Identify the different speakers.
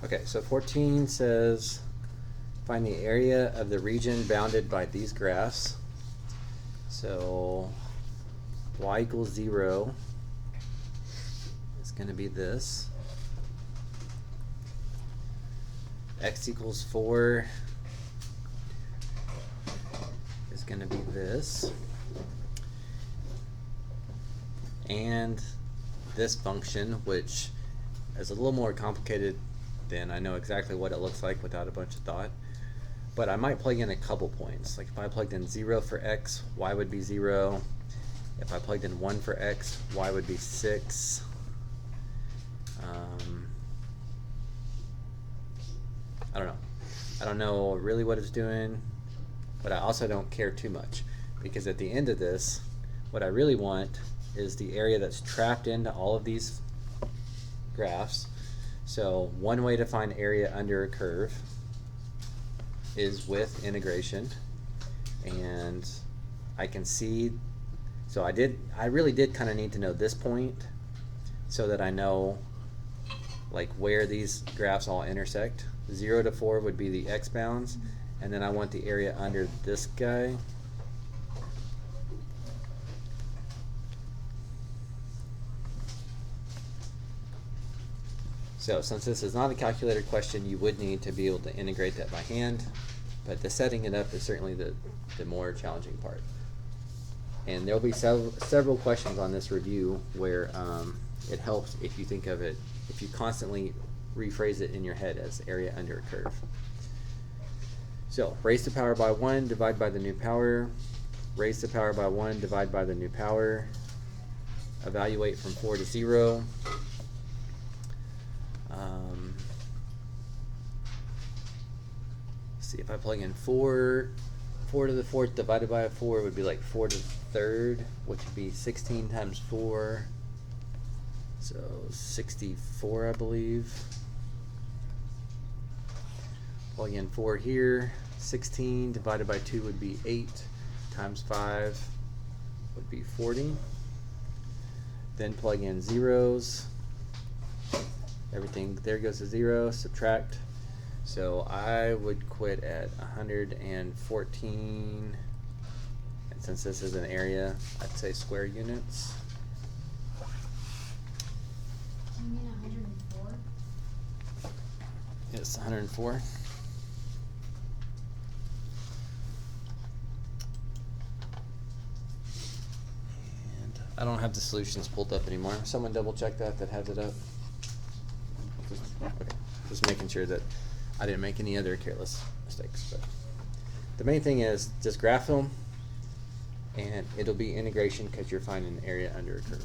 Speaker 1: Okay, so 14 says find the area of the region bounded by these graphs. So y equals 0 is going to be this. X equals 4 is going to be this. And this function, which is a little more complicated than I know exactly what it looks like without a bunch of thought. But I might plug in a couple points. Like if I plugged in 0 for x, y would be 0. If I plugged in 1 for x, y would be 6. I don't know. I don't know really what it's doing, but I also don't care too much, because at the end of this, what I really want is the area that's trapped into all of these graphs. So one way to find area under a curve is with integration, and I can see, so I really did kind of need to know this point so that I know like where these graphs all intersect. 0 to 4 would be the x bounds, and then I want the area under this guy. So since this is not a calculator question, you would need to be able to integrate that by hand, but the setting it up is certainly the more challenging part. And there will be several questions on this review where it helps if you think of it, if you constantly rephrase it in your head as area under a curve. So raise the power by 1, divide by the new power. Raise the power by 1, divide by the new power. Evaluate from 4 to 0. See, if I plug in 4 to the 4th divided by a 4 would be like 4 to the 3rd, which would be 16 times 4. So 64, I believe. Plug in 4 here. 16 divided by 2 would be 8 times 5 would be 40. Then plug in zeros. Everything there goes to 0. Subtract. So I would quit at 114. And since this is an area, I'd say square units.
Speaker 2: You mean 104?
Speaker 1: Yes, 104. And I don't have the solutions pulled up anymore. Someone double check that has it up. Okay, just making sure that I didn't make any other careless mistakes. But the main thing is just graph them, and it'll be integration because you're finding an area under a curve.